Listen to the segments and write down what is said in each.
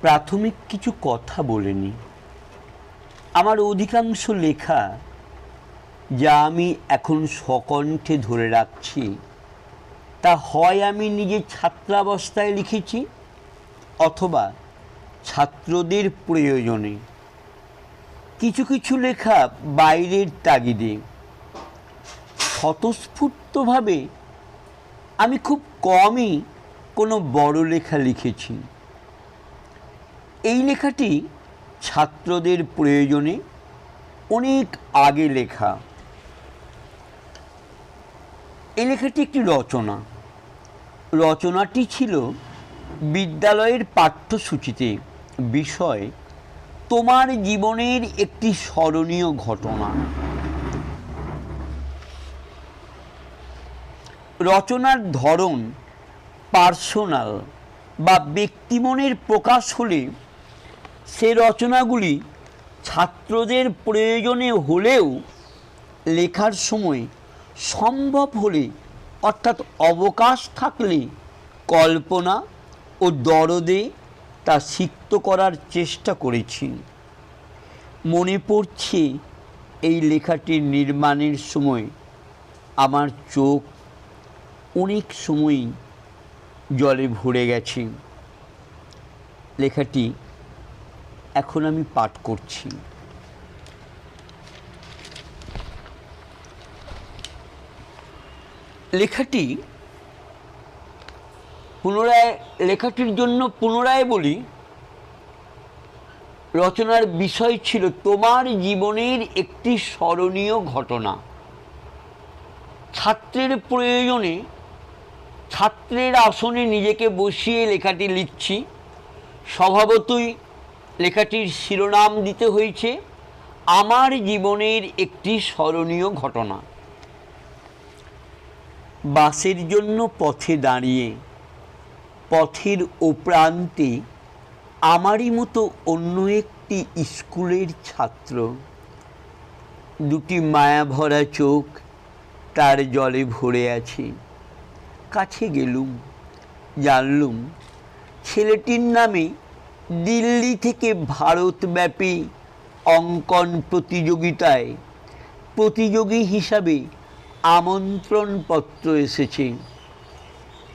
প্রাথমিক কিছু কথা বলে নিই। আমার অধিকাংশ লেখা যা আমি এখন সকণ্ঠে ধরে রাখছি তা হয় আমি নিজে ছাত্রাবস্থায় লিখেছি অথবা ছাত্রদের প্রয়োজনে। কিছু কিছু লেখা বাইরের তাগিদে। স্বতঃস্ফূর্তভাবে আমি খুব কমই কোনো বড় লেখা লিখেছি। এই লেখাটি ছাত্রদের প্রয়োজনে অনেক আগে লেখা। এই লেখাটি একটি রচনা। রচনাটি ছিল বিদ্যালয়ের পাঠ্যসূচিতে বিষয় তোমার জীবনের একটি স্মরণীয় ঘটনা। রচনার ধরন পার্সোনাল বা ব্যক্তিমনের প্রকাশ হলে সে রচনাগুলি ছাত্রদের প্রয়োজনে হলেও লেখার সময় সম্ভব হলে অর্থাৎ অবকাশ থাকলে কল্পনা ও দরদে তা সিক্ত করার চেষ্টা করেছি। মনে পড়ছে এই লেখাটির নির্মাণের সময় আমার চোখ অনেক সময়ই জলে ভরে গেছে। লেখাটি এখন আমি পাঠ করছি। লেখাটির জন্য পুনরায় বলি, রচনার বিষয় ছিল তোমার জীবনের একটি স্মরণীয় ঘটনা। ছাত্রের প্রয়োজনে ছাত্রের আসনে নিজেকে বসিয়ে লেখাটি লিখছি। স্বভাবতই লেখাটির শিরোনাম দিতে হয়েছে আমার জীবনের একটি স্মরণীয় ঘটনা। বাসের জন্য পথে দাঁড়িয়ে পথের ও প্রান্তে আমারই মতো অন্য একটি স্কুলের ছাত্র। দুটি মায়াভরা চোখ তার জলে ভরে আছে। কাছে গেলুম, জানলুম ছেলেটির নামে দিল্লি থেকে ভারতব্যাপী অঙ্কন প্রতিযোগিতায় প্রতিযোগী হিসাবে আমন্ত্রণপত্র এসেছে।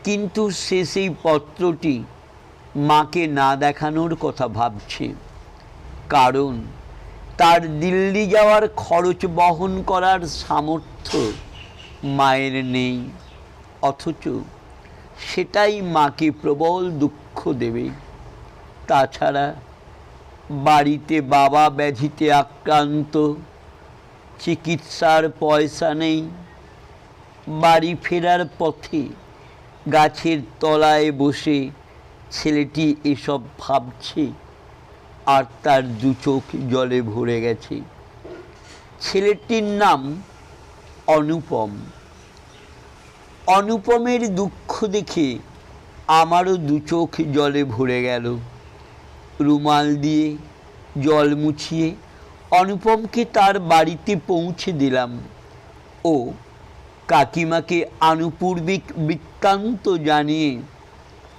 কিন্তু সে সেই পত্রটি মাকে না দেখানোর কথা ভাবছে, কারণ তার দিল্লি যাওয়ার খরচ বহন করার সামর্থ্য মায়ের নেই। অথচ সেটাই মাকে প্রবল দুঃখ দেবে। তাছাড়া বাড়িতে বাবা ব্যাধিতে আক্রান্ত, চিকিৎসার পয়সা নেই। বাড়ি ফেরার পথে গাছের তলায় বসে ছেলেটি এসব ভাবছে আর তার দু চোখ জলে ভরে গেছে। ছেলেটির নাম অনুপম। অনুপমের দুঃখ দেখে আমারও দু চোখ জলে ভরে গেল। রুমাল দিয়ে জল মুছিয়ে অনুপমকে তার বাড়িতে পৌঁছে দিলাম ও কাকিমাকে আনুপূর্বিক বৃত্তান্ত জানিয়ে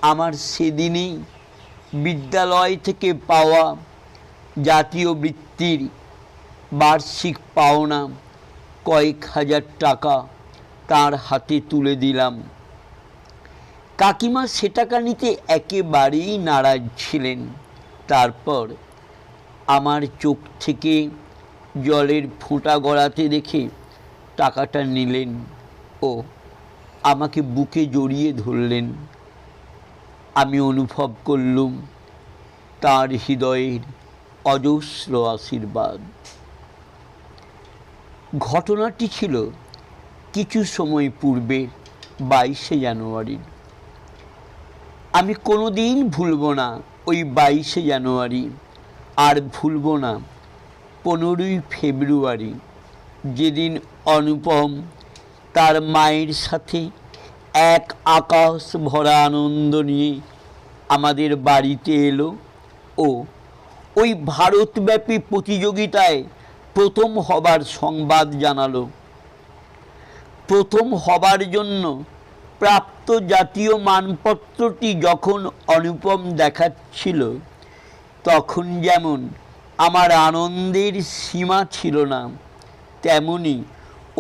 আমার সেদিনেই বিদ্যালয় থেকে পাওয়া জাতীয় বৃত্তির বার্ষিক পাওনা কয়েক হাজার টাকা তার হাতে তুলে দিলাম। কাকিমা সে টাকা নিতে একেবারেই নারাজ ছিলেন। তারপর আমার চোখ থেকে জলের ফোঁটা গড়াতে দেখে টাকাটা নিলেন ও আমাকে বুকে জড়িয়ে ধরলেন। আমি অনুভব করলুম তার হৃদয়ের অজস্র আশীর্বাদ। ঘটনাটি ছিল কিছু সময় পূর্বে 22শে জানুয়ারি। আমি কোনোদিন ভুলব না ওই 22শে জানুয়ারি, আর ভুলব না 15ই ফেব্রুয়ারি, যেদিন অনুপম তার মায়ের সাথে এক আকাশ ভরা আনন্দ নিয়ে আমাদের বাড়িতে এলো ও ওই ভারতব্যাপী প্রতিযোগিতায় প্রথম হবার সংবাদ জানালো। প্রথম হবার জন্য প্রাপ্ত জাতীয় মানপত্রটি যখন অনুপম দেখাচ্ছিল, তখন যেমন আমার আনন্দের সীমা ছিল না, তেমনি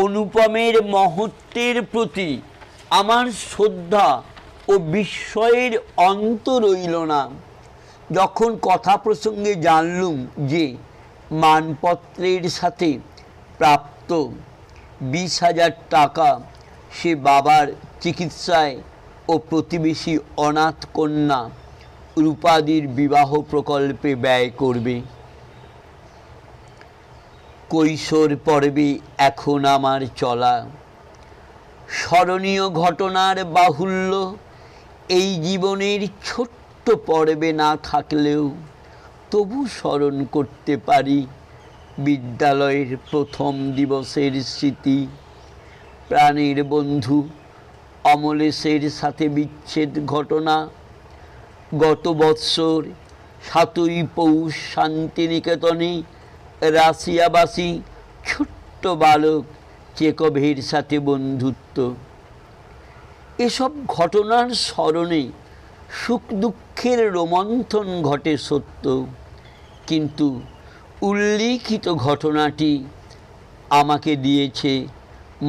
অনুপমের মহত্বের প্রতি আমার শ্রদ্ধা ও বিস্ময়ের অন্ত রইল না। যখন কথা প্রসঙ্গে জানলুম যে মানপত্রের সাথে প্রাপ্ত 20,000 টাকা সে বাবার চিকিৎসায় ও প্রতিবেশী অনাথ কন্যা রূপাদির বিবাহ প্রকল্পে ব্যয় করবে, কৈশোর পর্বে এখন আমার চলা স্মরণীয় ঘটনার বাহুল্য এই জীবনের ছোট্ট পর্বে না থাকলেও তবু স্মরণ করতে পারি বিদ্যালয়ের প্রথম দিবসের স্মৃতি, প্রাণের বন্ধু অমলেশের সাথে বিচ্ছেদ ঘটনা, গত বৎসর 7ই পৌষ শান্তিনিকেতনে রাশিয়াবাসী ছোট্ট বালক চেকভের সাথে বন্ধুত্ব। এসব ঘটনার স্মরণে সুখ দুঃখের রোমন্থন ঘটে সত্য, কিন্তু উল্লিখিত ঘটনাটি আমাকে দিয়েছে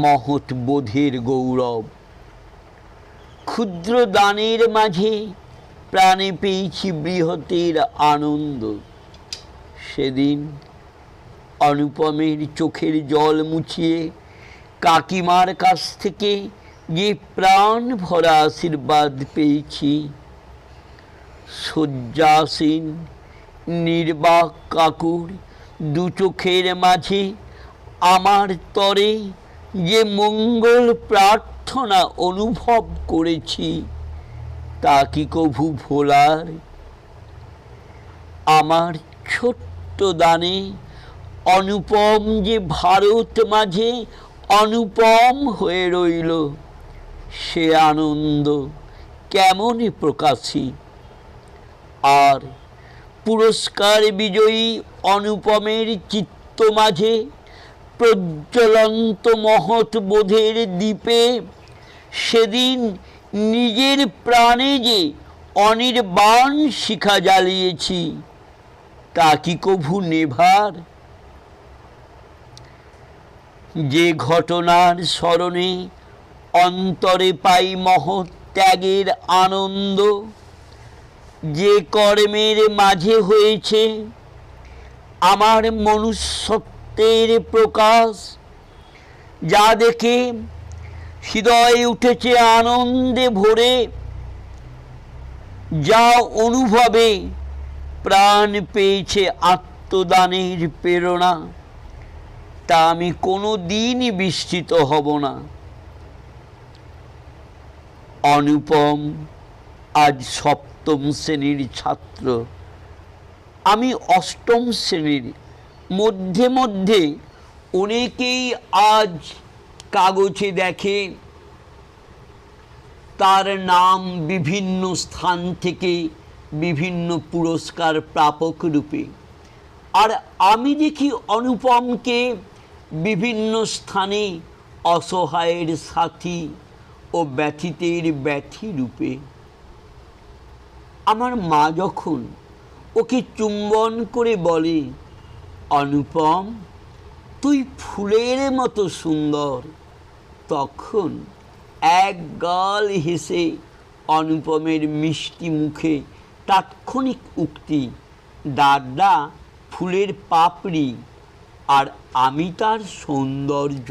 মহৎ বোধের গৌরব। ক্ষুদ্র দানের মাঝে প্রাণে পেয়েছি বৃহতের আনন্দ। সেদিন অনুপমের চোখের জল মুছিয়ে কাকিমার কাছ থেকে যে প্রাণ ভরা আশীর্বাদ পেয়েছি, শয্যাসীন নির্বাক কাকুর দু চোখের মাঝে আমার তরে যে মঙ্গল প্রার্থনা অনুভব করেছি, তা কি কভু ভোলার? আমার ছোট্ট দানে অনুপম যে ভারত মাঝে অনুপম হয়ে রইল, সে আনন্দ কেমন প্রকাশী। আর পুরস্কার বিজয়ী অনুপমের চিত্ত মাঝে প্রজ্বলন্ত মহৎ বোধের দ্বীপে সেদিন নিজের প্রাণে যে অনির্বাণ শিখা জ্বালিয়েছি, তা কি কভু নেভার? যে ঘটনার স্মরণে অন্তরে পাই মহৎ ত্যাগের আনন্দ, যে কর্মের মাঝে হয়েছে আমার মনুষ্যত্বের প্রকাশ, যা দেখে হৃদয়ে উঠেছে আনন্দে ভরে, যা অনুভবে প্রাণ পেয়েছে আত্মদানের প্রেরণা, তা আমি কোনো দিনই বিস্মিত হব না। অনুপম আজ 7ম শ্রেণীর ছাত্র, আমি 8ম শ্রেণীর। মধ্যে মধ্যে অনেকেই আজ কাগজে দেখে তার নাম বিভিন্ন স্থান থেকে বিভিন্ন পুরস্কার প্রাপক রূপে, আর আমি দেখি অনুপমকে বিভিন্ন স্থানে অসহায়ের সাথী ও ব্যথিতের ব্যথী রূপে। আমার মা যখন ওকে চুম্বন করে বলে, অনুপম তুই ফুলের মতো সুন্দর, তখন এক গাল হেসে অনুপমের মিষ্টি মুখে তাৎক্ষণিক উক্তি, দাদা ফুলের পাপড়ি আর আমি তার সৌন্দর্য।